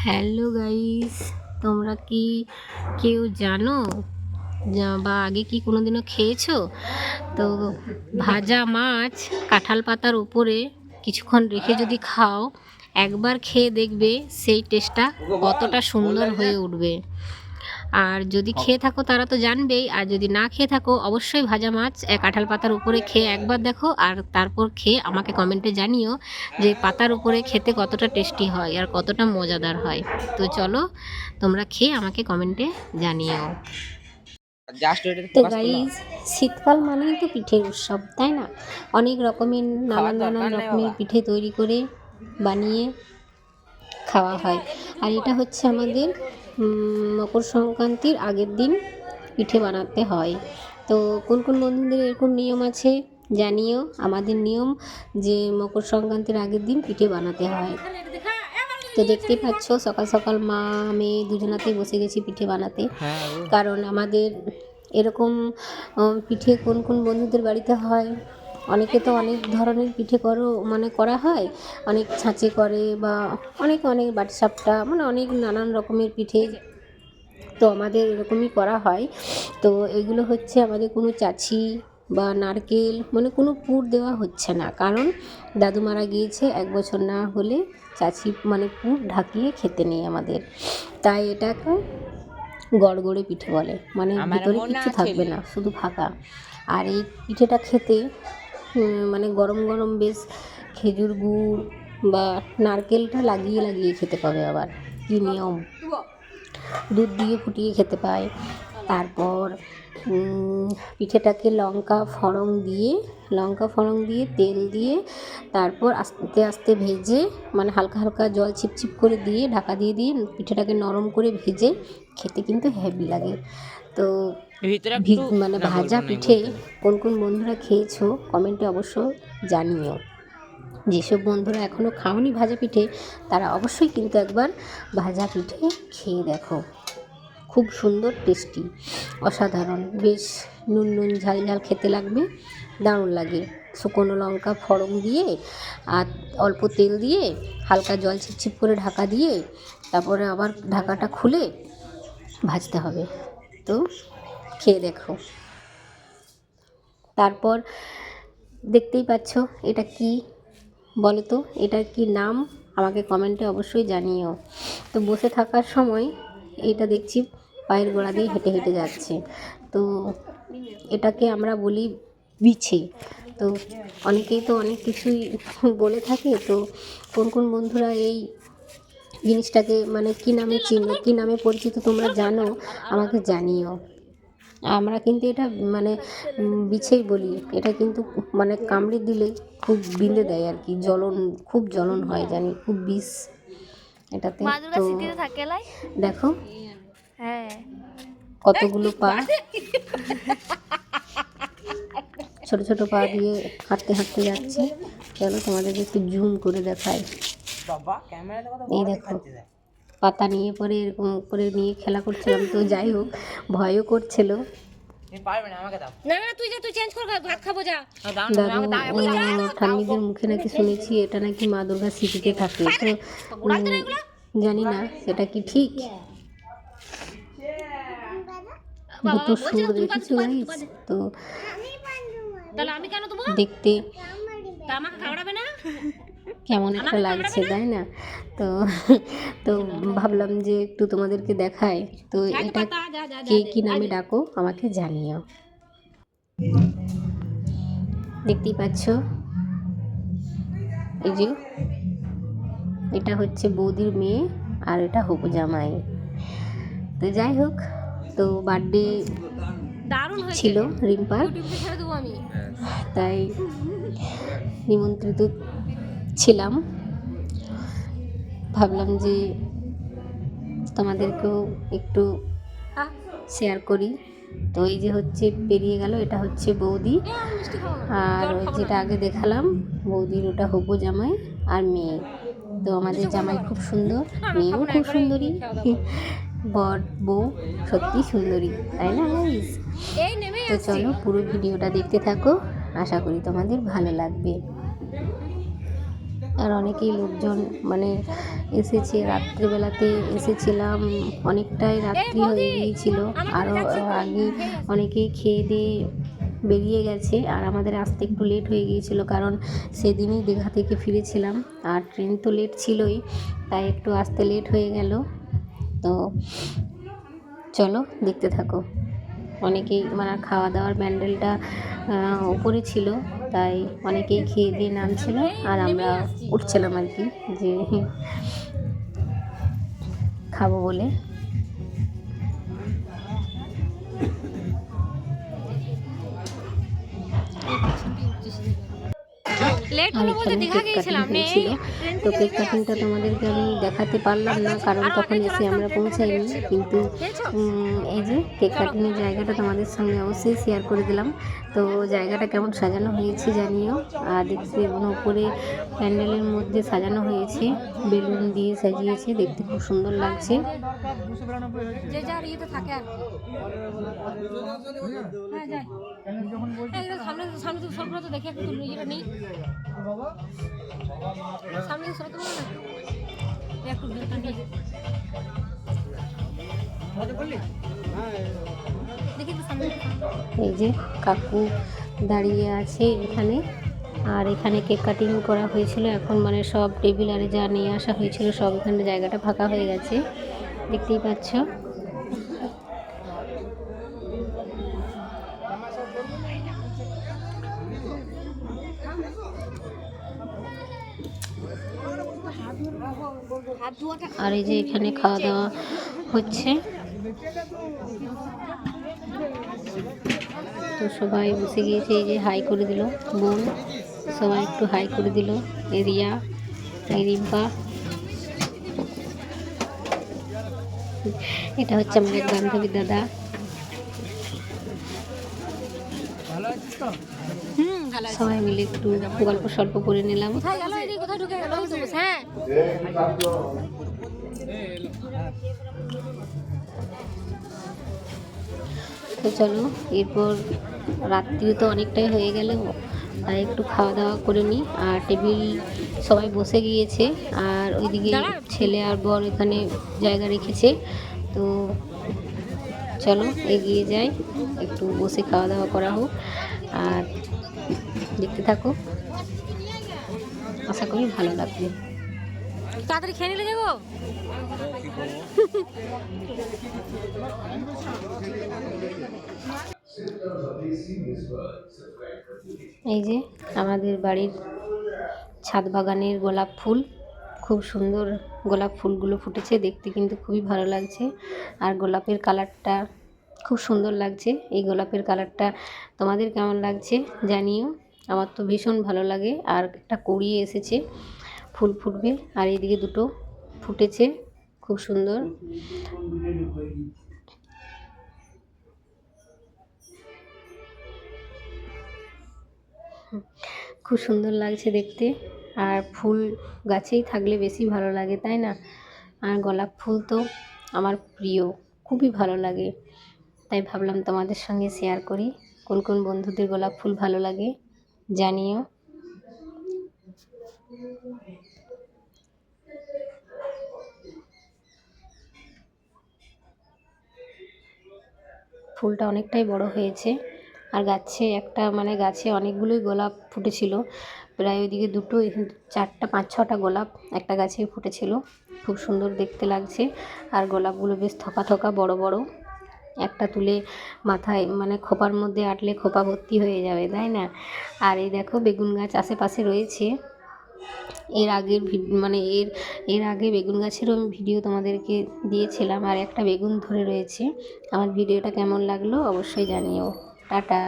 Hello guys, তোমরা কি কেউ জানো বা আগে কি কোনোদিনও খেয়েছো? তো ভাজা মাছ কাঁঠাল পাতার উপরে কিছুক্ষণ রেখে যদি খাও, একবার খেয়ে দেখবে সেই টেস্টটা কতটা সুন্দর হয়ে উঠবে। আর যদি খেয়ে থাকো তারা তো জানবেই, আর যদি না খেয়ে থাকো অবশ্যই ভাজা মাছ কাঁঠাল পাতার উপরে খেয়ে একবার দেখো, আর তারপর খেয়ে আমাকে কমেন্টে জানিও যে পাতার উপরে খেতে কতটা টেস্টি হয় আর কতটা মজাদার হয়। তো চলো তোমরা খেয়ে আমাকে কমেন্টে জানিও। তো গাইজ, শীতকাল মানেই তো পিঠের উৎসব, তাই না? অনেক রকমের নানান রকমের পিঠে তৈরি করে বানিয়ে খাওয়া হয়। আর এটা হচ্ছে আমাদের মকর সংক্রান্তির আগের দিন পিঠে বানাতে হয়। তো কোন কোন বন্ধুদের এরকম নিয়ম আছে জানিও। আমাদের নিয়ম যে মকর সংক্রান্তির আগের দিন পিঠে বানাতে হয়। তো দেখতেই পাচ্ছ সকাল সকাল মা মেয়ে দুজনাতেই বসে গেছি পিঠে বানাতে। কারণ আমাদের এরকম পিঠে কোন কোন বন্ধুদের বাড়িতে হয়, অনেকে তো অনেক ধরনের পিঠে করা হয়, অনেক ছাঁচে করে বা অনেক অনেক বাটিসাপটা, মানে অনেক নানান রকমের পিঠে। তো আমাদের এরকমই করা হয়। তো এগুলো হচ্ছে আমাদের কোনো চাছি বা নারকেল, মানে কোনো পুর দেওয়া হচ্ছে না, কারণ দাদু মারা গিয়েছে, 1 বছর না হলে চাছি মানে পুর ঢাকিয়ে খেতে নেই আমাদের। তাই এটাকে গড়গড়ে পিঠে বলে, মানে ভিতরে কিছু থাকবে না, শুধু ফাঁকা। আর এই পিঠেটা খেতে মানে গরম গরম বেশ খেজুর গুড় বা নারকেলটা লাগিয়ে লাগিয়ে খেতে পাবে। আবার কী নিয়ম, দুধ দিয়ে ফুটিয়ে খেতে পায়। তারপর পিঠেটাকে লঙ্কা ফড়ং দিয়ে তেল দিয়ে তারপর আস্তে আস্তে ভেজে, মানে হালকা হালকা জল ছিপছিপ করে দিয়ে ঢাকা দিয়ে পিঠেটাকে নরম করে ভেজে খেতে কিন্তু হেভি লাগে। তো মানে ভাজা পিঠে কোন কোন বন্ধুরা খেয়েছো কমেন্টে অবশ্য জানিও। যেসব বন্ধুরা এখনও খাওনি ভাজা পিঠে, তারা অবশ্যই কিন্তু একবার ভাজা পিঠে খেয়ে দেখো। খুব সুন্দর টেস্টি, অসাধারণ, বেশ নুন নুন ঝাল ঝাল খেতে লাগবে, দারুণ লাগে। শুকনো লঙ্কা ফড়ং দিয়ে আর অল্প তেল দিয়ে হালকা জল ছিপছিপ করে ঢাকা দিয়ে তারপরে আবার ঢাকাটা খুলে ভাজতে হবে। তো খেয়ে দেখো। তারপর দেখতেই পাচ্ছ এটা কি বলো তো, এটার কি নাম আমাকে কমেন্টে অবশ্যই জানিও। তো বসে থাকার সময় এটা দেখছি পায়ের গোড়া দিয়ে হেঁটে হেঁটে যাচ্ছে। তো এটাকে আমরা বলি বিছে। তো অনেকেই তো অনেক কিছুই বলে থাকে। তো কোন কোন বন্ধুরা এই জিনিসটাকে মানে কী নামে চিনো, কী নামে পরিচিত তোমরা জানো, আমাকে জানিও। আমরা কিন্তু এটা মানে বিছেই বলি। এটা কিন্তু মানে কামড়ে দিলে খুব বিঁধে দেয় আর কি, খুব জ্বলন হয় জানি, খুব বিষ এটাতে। তো দেখো কতগুলো পা, ছোট ছোট পা দিয়ে হাঁটতে হাঁটতে যাচ্ছে। চলো তোমাদেরকে একটু জুম করে দেখাই। এই দেখো পাতা নিয়ে পরে এরকম করে নিয়ে খেলা করছিলাম। তো যাই হোক, ভয়ও করছিল। ঠাম্মিদের মুখে নাকি শুনেছি এটা নাকি মা দুর্গার স্মৃতিতে থাকে। তো জানি না সেটা কি ঠিক। দুটো সুর দেখেছো গাইস? তো দেখতে কেমন একটা লাগছে, তাই না? তো তো ভাবলাম যে একটু তোমাদেরকে দেখাই। তো এটা কে কী নামে ডাকো আমাকে জানিও। দেখতেই পাচ্ছ, এই যে এটা হচ্ছে বৌদির মেয়ে আর এটা হবু জামাই। তো যাই হোক, তো বার্থডে ছিল রিম্পার, তাই নিমন্ত্রিত ছিলাম। ভাবলাম যে তোমাদেরকেও একটু শেয়ার করি। তো এই যে হচ্ছে পেরিয়ে গেল, এটা হচ্ছে বৌদি, আর যেটা আগে দেখালাম বৌদির ওটা হবু জামাই আর মেয়ে। তো আমাদের জামাই খুব সুন্দর, মেয়েও খুব সুন্দরী, বর বউ সত্যি সুন্দরী, তাই না গাইস? তো চলো পুরো ভিডিওটা দেখতে থাকো, আশা করি তোমাদের ভালো লাগবে। আর অনেকেই লোকজন মানে এসেছে, রাত্রিবেলাতে এসেছিলাম, অনেকটাই রাত্রি হয়ে গিয়েছিল। আরও আগে অনেকেই খেয়ে দিয়ে বেরিয়ে গেছে, আর আমাদের আসতে একটু লেট হয়ে গিয়েছিল, কারণ সেদিনই দীঘা থেকে ফিরেছিলাম আর ট্রেন তো লেট ছিলই, তাই একটু আসতে লেট হয়ে গেল। তো চলো দেখতে থাকো। অনেকেই মানে খাওয়া দাওয়ার প্যান্ডেলটা উপরে ছিল, তাই অনেকেই খেয়ে দিয়ে নামছিল, আর আমরা উঠছিলাম আর কি, যে খাবো বলে। আর এখানে কেক কাটিং হয়েছিল, তো কেক কাটিংটা তোমাদেরকে আমি দেখাতে পারলাম না, কারণ তখন এসে আমরা পৌঁছাইনি, কিন্তু এই যে কেক কাটিংয়ের জায়গাটা তোমাদের সঙ্গে অবশ্যই শেয়ার করে দিলাম। তো জায়গাটা কেমন সাজানো হয়েছে জানিও। আর দেখতে উপরে প্যান্ডেলের মধ্যে সাজানো হয়েছে, বেলুন দিয়ে সাজিয়েছে, দেখতে খুব সুন্দর লাগছে। এই যে কাকু দাঁড়িয়ে আছে এখানে, আর এখানে কেক কাটিং করা হয়েছিল। এখন মানে সব টেবিল আরে যা নিয়ে আসা হয়েছিল সব এখানে জায়গাটা ফাঁকা হয়ে গেছে, দেখতেই পাচ্ছ। আর এই যে এখানে খাওয়া দাওয়া হচ্ছে, তো সবাই বসে গিয়েছে। এই যে হাই করে দিল বোন, সবাই একটু হাই করে দিল। রিয়া, রিম্পা, এটা হচ্ছে আমাদের বান্ধবী দাদা। সবাই মিলে একটু গল্প সল্প করে নিলাম। তো চলো, এরপর রাত্রি তো অনেকটাই হয়ে গেল, তাই একটু খাওয়া দাওয়া করে নিই। আর টেবিল সবাই বসে গিয়েছে, আর ওইদিকে ছেলে আর বর এখানে জায়গা রেখেছে। তো চলো এগিয়ে যাই, একটু বসে খাওয়া দাওয়া করা হোক, আর দেখতে থাকো, আশা করি ভালো লাগবে। তাড়াতাড়ি খেয়ে নিলে যাবো। এই যে আমাদের বাড়ির ছাদ বাগানের গোলাপ ফুল, খুব সুন্দর গোলাপ ফুলগুলো ফুটেছে, দেখতে কিন্তু খুবই ভালো লাগছে। আর গোলাপের কালারটা খুব সুন্দর লাগছে। এই গোলাপের কালারটা তোমাদের কেমন লাগছে জানিও, আমার তো ভীষণ ভালো লাগে। আর একটা কুড়িয়ে এসেছে, ফুল ফুটবে, আর এইদিকে দুটো ফুটেছে, খুব সুন্দর। খুব সুন্দর লাগছে দেখতে, আর ফুল গাছেই থাকলে বেশি ভালো লাগে, তাই না? আর গোলাপ ফুল তো আমার প্রিয়, খুবই ভালো লাগে, তাই ভাবলাম তোমাদের সঙ্গে শেয়ার করি। কোন কোন বন্ধুদের গোলাপ ফুল ভালো লাগে জানিও। ফুলটা অনেকটাই বড় হয়েছে, আর গাছে একটা মানে গাছে অনেকগুলোই গোলাপ ফুটেছিল, প্রায় ওইদিকে দুটো, চারটা, 5-6টা গোলাপ একটা গাছেই ফুটেছিল, খুব সুন্দর দেখতে লাগছে। আর গোলাপগুলো বেশ থোকা থোকা বড় বড়, একটা তুলে মাথায় মানে খোপার মধ্যে আটলে খোপা ভর্তি হয়ে যাবে, তাই না? আর এই দেখো বেগুন গাছ আশেপাশে রয়েছে। এর আগের মানে এর আগে বেগুন গাছেরও আমি ভিডিও তোমাদেরকে দিয়েছিলাম, আর একটা বেগুন ধরে রয়েছে। আমার ভিডিওটা কেমন লাগলো অবশ্যই জানিও। টাটা।